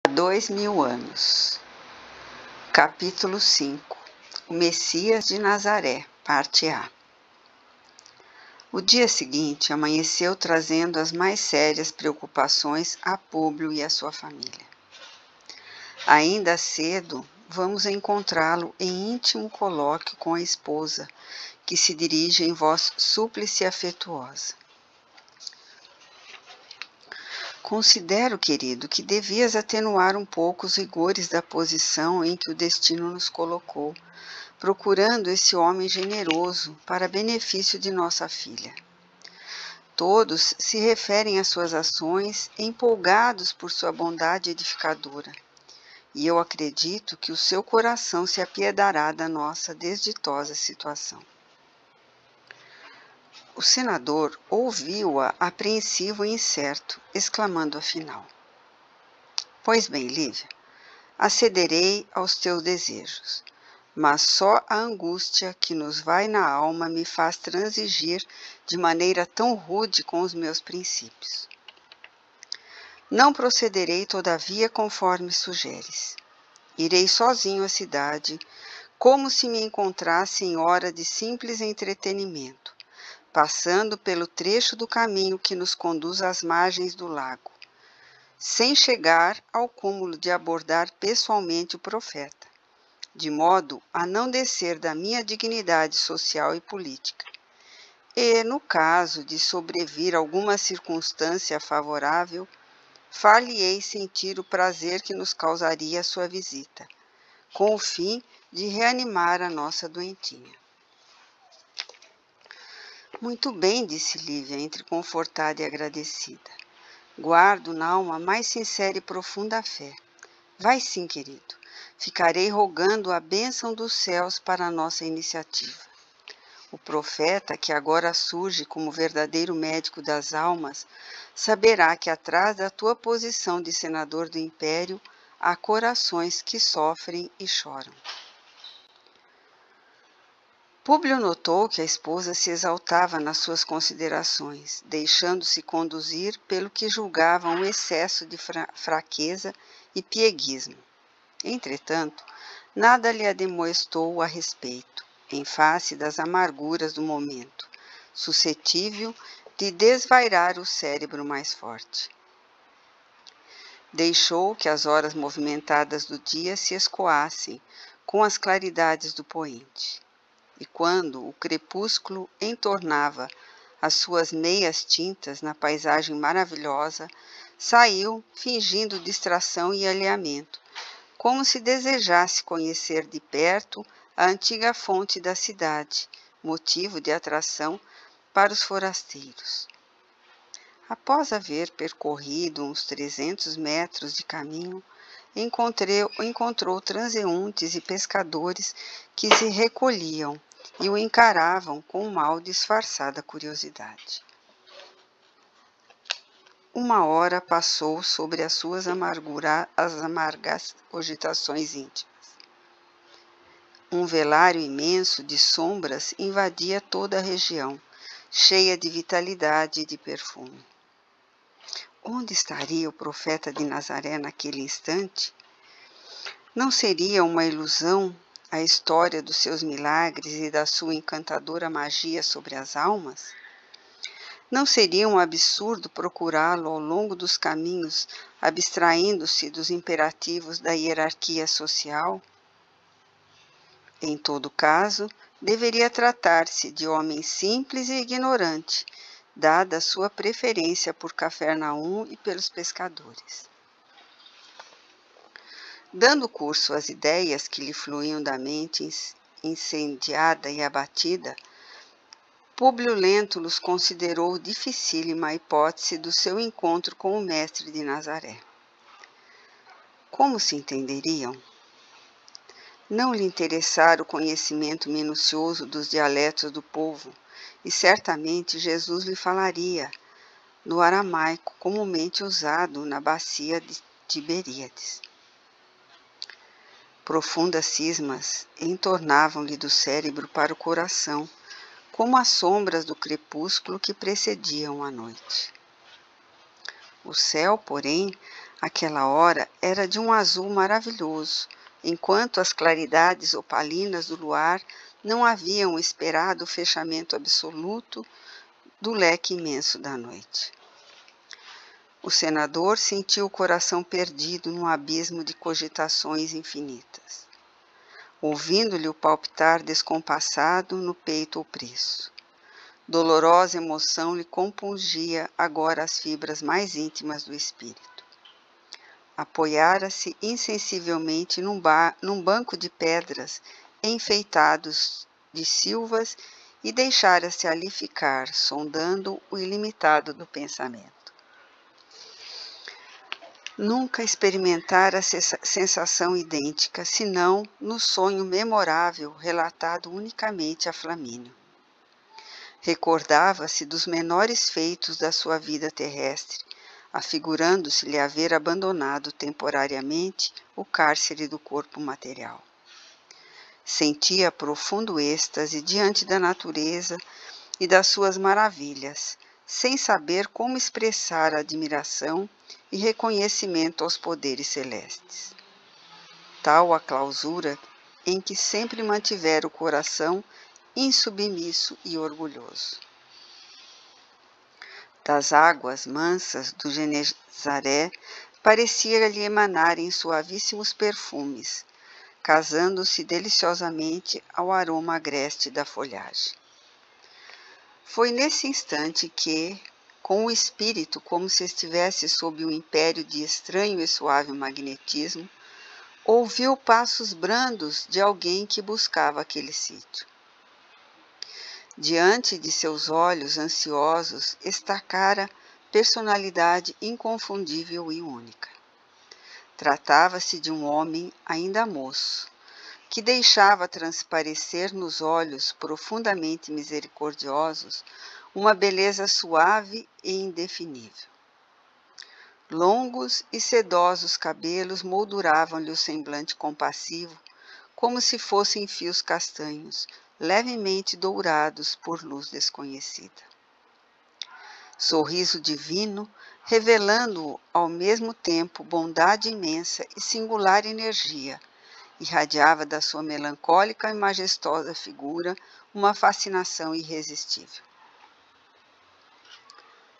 Há 2000 anos. Capítulo 5. O Messias de Nazaré, parte A. O dia seguinte amanheceu trazendo as mais sérias preocupações a Públio e a sua família. Ainda cedo, vamos encontrá-lo em íntimo colóquio com a esposa, que se dirige em voz súplice e afetuosa. Considero, querido, que devias atenuar um pouco os rigores da posição em que o destino nos colocou, procurando esse homem generoso para benefício de nossa filha. Todos se referem às suas ações empolgados por sua bondade edificadora, e eu acredito que o seu coração se apiedará da nossa desditosa situação. O senador ouviu-a apreensivo e incerto, exclamando afinal: Pois bem, Lívia, acederei aos teus desejos, mas só a angústia que nos vai na alma me faz transigir de maneira tão rude com os meus princípios. Não procederei, todavia, conforme sugeres. Irei sozinho à cidade, como se me encontrasse em hora de simples entretenimento, passando pelo trecho do caminho que nos conduz às margens do lago, sem chegar ao cúmulo de abordar pessoalmente o profeta, de modo a não descer da minha dignidade social e política. E, no caso de sobrevir alguma circunstância favorável, far-lhe-ei sentir o prazer que nos causaria a sua visita, com o fim de reanimar a nossa doentinha. Muito bem, disse Lívia, entre confortada e agradecida. Guardo na alma mais sincera e profunda fé. Vai sim, querido. Ficarei rogando a bênção dos céus para a nossa iniciativa. O profeta, que agora surge como verdadeiro médico das almas, saberá que atrás da tua posição de senador do império há corações que sofrem e choram. Públio notou que a esposa se exaltava nas suas considerações, deixando-se conduzir pelo que julgava um excesso de fraqueza e pieguismo. Entretanto, nada lhe ademoestou a respeito, em face das amarguras do momento, suscetível de desvairar o cérebro mais forte. Deixou que as horas movimentadas do dia se escoassem com as claridades do poente. E quando o crepúsculo entornava as suas meias tintas na paisagem maravilhosa, saiu, fingindo distração e alheamento, como se desejasse conhecer de perto a antiga fonte da cidade, motivo de atração para os forasteiros. Após haver percorrido uns 300 metros de caminho, encontrou transeuntes e pescadores que se recolhiam e o encaravam com mal disfarçada curiosidade. Uma hora passou sobre as suas amargas cogitações íntimas. Um velário imenso de sombras invadia toda a região, cheia de vitalidade e de perfume. Onde estaria o profeta de Nazaré naquele instante? Não seria uma ilusão a história dos seus milagres e da sua encantadora magia sobre as almas? Não seria um absurdo procurá-lo ao longo dos caminhos, abstraindo-se dos imperativos da hierarquia social? Em todo caso, deveria tratar-se de homem simples e ignorante, dada a sua preferência por Cafarnaum e pelos pescadores. Dando curso às ideias que lhe fluíam da mente incendiada e abatida, Públio Lentulus considerou dificílima a hipótese do seu encontro com o mestre de Nazaré. Como se entenderiam? Não lhe interessara o conhecimento minucioso dos dialetos do povo, e certamente Jesus lhe falaria no aramaico comumente usado na bacia de Tiberíades. Profundas cismas entornavam-lhe do cérebro para o coração, como as sombras do crepúsculo que precediam a noite. O céu, porém, Aquela hora era de um azul maravilhoso, enquanto as claridades opalinas do luar não haviam esperado o fechamento absoluto do leque imenso da noite. O senador sentiu o coração perdido num abismo de cogitações infinitas, ouvindo-lhe o palpitar descompassado no peito opresso. Dolorosa emoção lhe compungia agora as fibras mais íntimas do espírito. Apoiara-se insensivelmente num banco de pedras enfeitados de silvas e deixara-se ali ficar, sondando o ilimitado do pensamento. Nunca experimentara sensação idêntica, senão no sonho memorável relatado unicamente a Flamínio. Recordava-se dos menores feitos da sua vida terrestre, afigurando-se-lhe haver abandonado temporariamente o cárcere do corpo material. Sentia profundo êxtase diante da natureza e das suas maravilhas, sem saber como expressar admiração e reconhecimento aos poderes celestes. Tal a clausura em que sempre mantivera o coração insubmisso e orgulhoso. Das águas mansas do Genezaré parecia-lhe emanarem suavíssimos perfumes, casando-se deliciosamente ao aroma agreste da folhagem. Foi nesse instante que, com o espírito como se estivesse sob o império de estranho e suave magnetismo, ouviu passos brandos de alguém que buscava aquele sítio. Diante de seus olhos ansiosos estacara personalidade inconfundível e única. Tratava-se de um homem ainda moço, que deixava transparecer nos olhos profundamente misericordiosos uma beleza suave e indefinível. Longos e sedosos cabelos molduravam-lhe o semblante compassivo, como se fossem fios castanhos, levemente dourados por luz desconhecida. Sorriso divino, revelando ao mesmo tempo bondade imensa e singular energia, irradiava da sua melancólica e majestosa figura uma fascinação irresistível.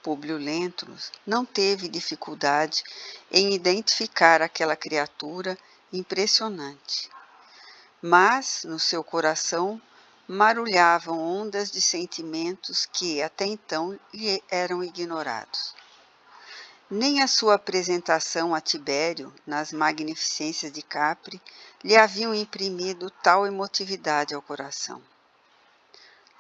Públio Lentulus não teve dificuldade em identificar aquela criatura impressionante, mas no seu coração marulhavam ondas de sentimentos que até então lhe eram ignorados. Nem a sua apresentação a Tibério, nas magnificências de Capri, lhe haviam imprimido tal emotividade ao coração.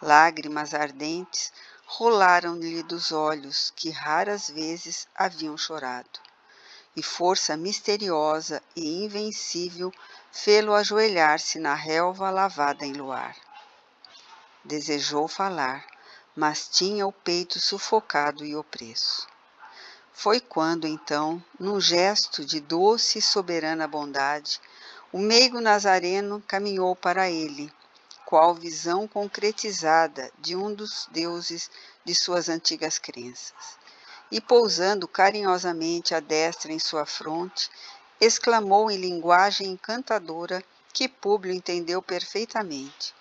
Lágrimas ardentes rolaram-lhe dos olhos que raras vezes haviam chorado, e força misteriosa e invencível fê-lo ajoelhar-se na relva lavada em luar. Desejou falar, mas tinha o peito sufocado e opresso. Foi quando, então, num gesto de doce e soberana bondade, o meigo Nazareno caminhou para ele, qual visão concretizada de um dos deuses de suas antigas crenças, e pousando carinhosamente a destra em sua fronte, exclamou em linguagem encantadora que Públio entendeu perfeitamente,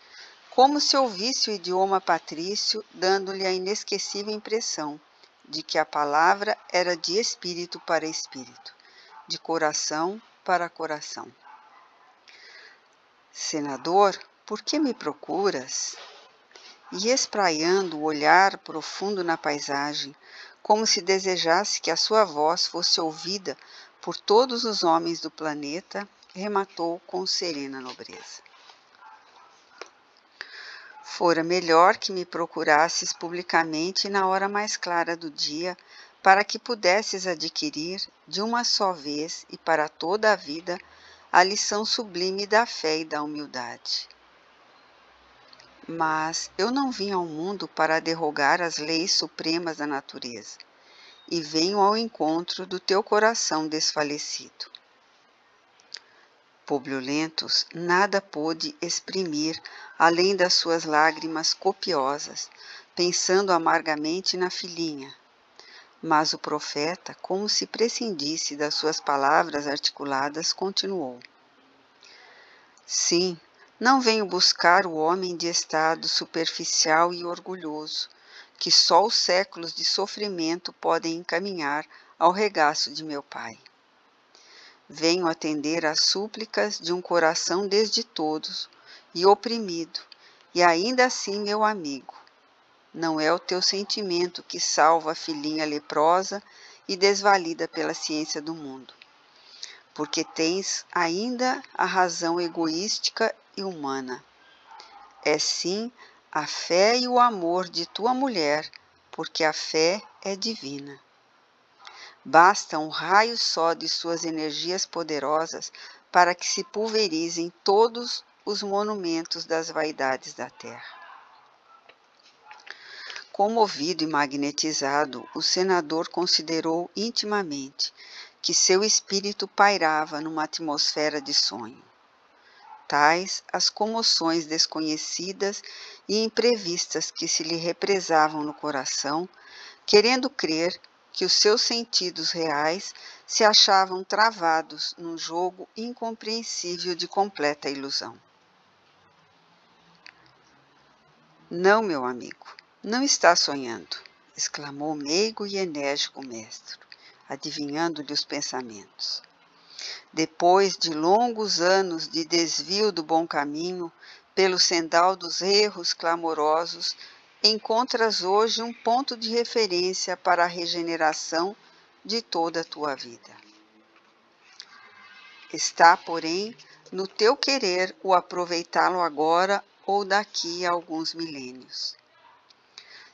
como se ouvisse o idioma patrício, dando-lhe a inesquecível impressão de que a palavra era de espírito para espírito, de coração para coração. Senador, por que me procuras? E espraiando o olhar profundo na paisagem, como se desejasse que a sua voz fosse ouvida por todos os homens do planeta, rematou com serena nobreza. Fora melhor que me procurasses publicamente na hora mais clara do dia, para que pudesses adquirir, de uma só vez e para toda a vida, a lição sublime da fé e da humildade. Mas eu não vim ao mundo para derrogar as leis supremas da natureza, e venho ao encontro do teu coração desfalecido. Públio Lentulus nada pôde exprimir além das suas lágrimas copiosas, pensando amargamente na filhinha. Mas o profeta, como se prescindisse das suas palavras articuladas, continuou: Sim, não venho buscar o homem de estado superficial e orgulhoso, que só os séculos de sofrimento podem encaminhar ao regaço de meu Pai. Venho atender às súplicas de um coração desditoso e oprimido, e ainda assim, meu amigo, não é o teu sentimento que salva a filhinha leprosa e desvalida pela ciência do mundo, porque tens ainda a razão egoística e humana. É sim a fé e o amor de tua mulher, porque a fé é divina. Basta um raio só de suas energias poderosas para que se pulverizem todos os monumentos das vaidades da terra. Comovido e magnetizado, o senador considerou intimamente que seu espírito pairava numa atmosfera de sonho. Tais as comoções desconhecidas e imprevistas que se lhe represavam no coração, querendo crer que os seus sentidos reais se achavam travados num jogo incompreensível de completa ilusão. Não, meu amigo, não está sonhando, exclamou meigo e enérgico o mestre, adivinhando-lhe os pensamentos. Depois de longos anos de desvio do bom caminho, pelo sendal dos erros clamorosos, encontras hoje um ponto de referência para a regeneração de toda a tua vida. Está, porém, no teu querer o aproveitá-lo agora ou daqui a alguns milênios.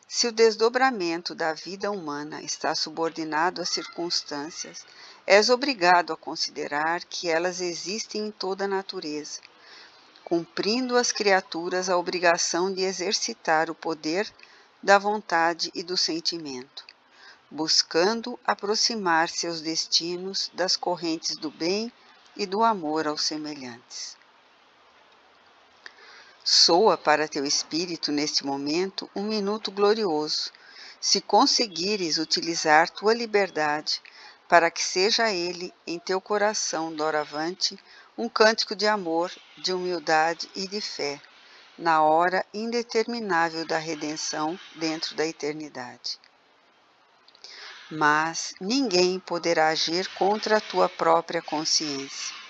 Se o desdobramento da vida humana está subordinado às circunstâncias, és obrigado a considerar que elas existem em toda a natureza, cumprindo as criaturas a obrigação de exercitar o poder da vontade e do sentimento, buscando aproximar seus destinos das correntes do bem e do amor aos semelhantes. Soa para teu espírito neste momento um minuto glorioso, se conseguires utilizar tua liberdade para que seja ele em teu coração doravante um cântico de amor, de humildade e de fé, na hora indeterminável da redenção dentro da eternidade. Mas ninguém poderá agir contra a tua própria consciência.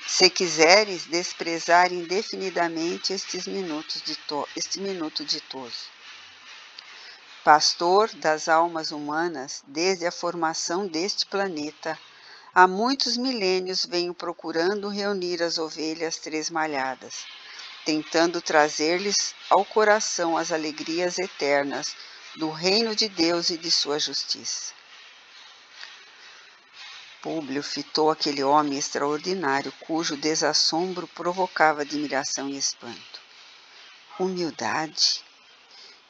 Se quiseres desprezar indefinidamente este minuto ditoso. Pastor das almas humanas, desde a formação deste planeta, há muitos milênios venho procurando reunir as ovelhas tresmalhadas, tentando trazer-lhes ao coração as alegrias eternas do reino de Deus e de sua justiça. Públio fitou aquele homem extraordinário, cujo desassombro provocava admiração e espanto. Humildade?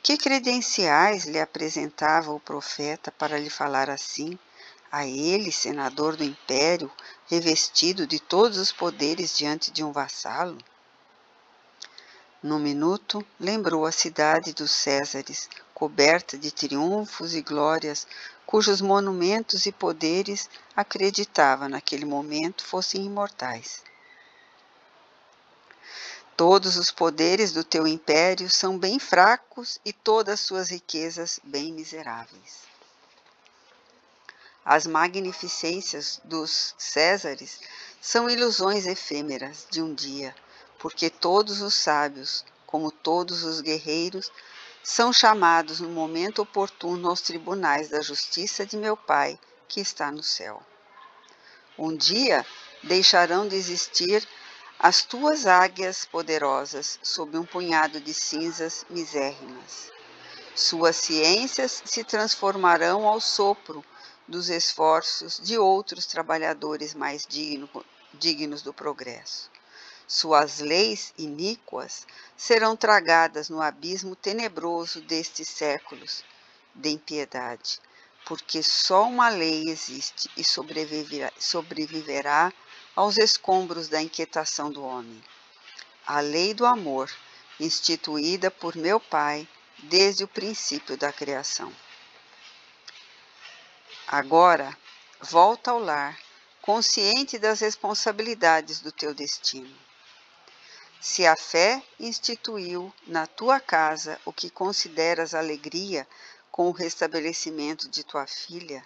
Que credenciais lhe apresentava o profeta para lhe falar assim, a ele, senador do império, revestido de todos os poderes diante de um vassalo? Num minuto, lembrou a cidade dos Césares, coberta de triunfos e glórias, cujos monumentos e poderes acreditava naquele momento fossem imortais. Todos os poderes do teu império são bem fracos e todas suas riquezas bem miseráveis. As magnificências dos Césares são ilusões efêmeras de um dia, porque todos os sábios, como todos os guerreiros, são chamados no momento oportuno aos tribunais da justiça de meu Pai, que está no céu. Um dia deixarão de existir as tuas águias poderosas sob um punhado de cinzas misérrimas. Suas ciências se transformarão ao sopro dos esforços de outros trabalhadores mais dignos do progresso. Suas leis iníquas serão tragadas no abismo tenebroso destes séculos de impiedade, porque só uma lei existe e sobreviverá aos escombros da inquietação do homem. A lei do amor, instituída por meu Pai desde o princípio da criação. Agora, volta ao lar, consciente das responsabilidades do teu destino. Se a fé instituiu na tua casa o que consideras alegria com o restabelecimento de tua filha,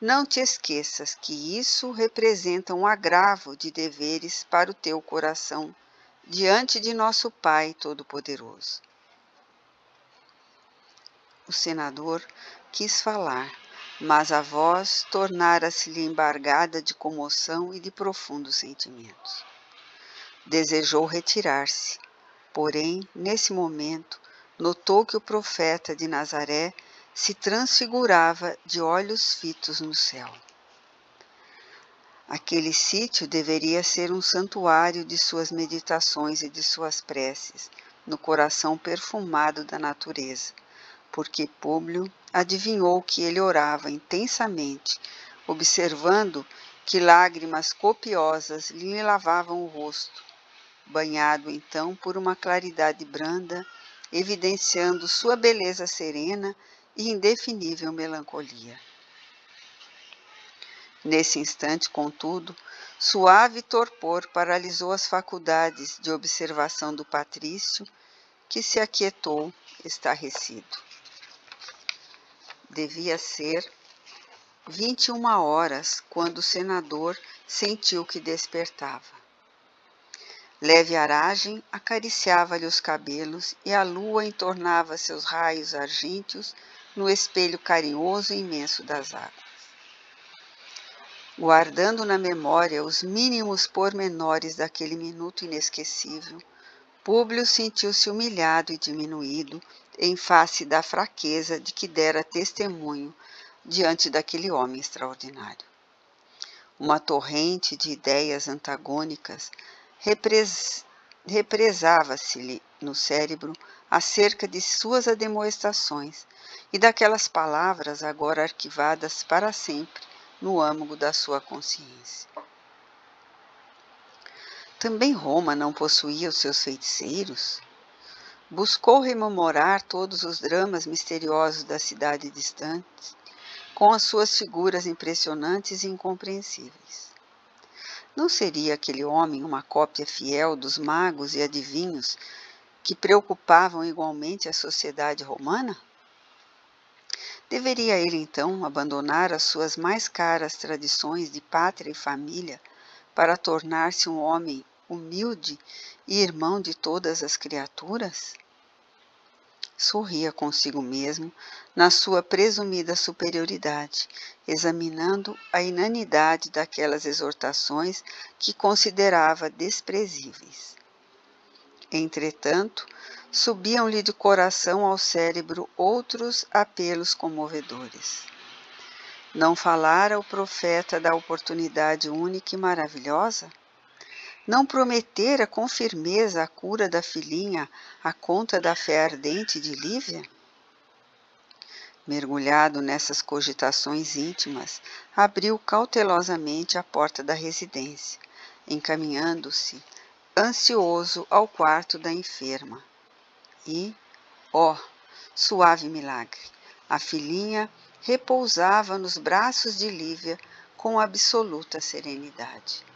não te esqueças que isso representa um agravo de deveres para o teu coração diante de nosso Pai Todo-Poderoso. O senador quis falar, mas a voz tornara-se-lhe embargada de comoção e de profundos sentimentos. Desejou retirar-se, porém, nesse momento, notou que o profeta de Nazaré se transfigurava de olhos fitos no céu. Aquele sítio deveria ser um santuário de suas meditações e de suas preces, no coração perfumado da natureza, porque Públio adivinhou que ele orava intensamente, observando que lágrimas copiosas lhe lavavam o rosto, banhado então por uma claridade branda, evidenciando sua beleza serena e indefinível melancolia. Nesse instante, contudo, suave torpor paralisou as faculdades de observação do patrício, que se aquietou estarrecido. Devia ser 21h quando o senador sentiu que despertava. Leve aragem acariciava-lhe os cabelos e a lua entornava seus raios argínteos no espelho carinhoso e imenso das águas. Guardando na memória os mínimos pormenores daquele minuto inesquecível, Públio sentiu-se humilhado e diminuído em face da fraqueza de que dera testemunho diante daquele homem extraordinário. Uma torrente de ideias antagônicas represava-se-lhe no cérebro acerca de suas admoestações e daquelas palavras agora arquivadas para sempre no âmago da sua consciência. Também Roma não possuía os seus feiticeiros? Buscou rememorar todos os dramas misteriosos da cidade distante, com as suas figuras impressionantes e incompreensíveis. Não seria aquele homem uma cópia fiel dos magos e adivinhos que preocupavam igualmente a sociedade romana? Deveria ele, então, abandonar as suas mais caras tradições de pátria e família para tornar-se um homem humilde e irmão de todas as criaturas? Sorria consigo mesmo na sua presumida superioridade, examinando a inanidade daquelas exortações que considerava desprezíveis. Entretanto, subiam-lhe de coração ao cérebro outros apelos comovedores. Não falara o profeta da oportunidade única e maravilhosa? Não prometera com firmeza a cura da filhinha à conta da fé ardente de Lívia? Mergulhado nessas cogitações íntimas, abriu cautelosamente a porta da residência, encaminhando-se, ansioso, ao quarto da enferma. E, ó, suave milagre, a filhinha repousava nos braços de Lívia com absoluta serenidade.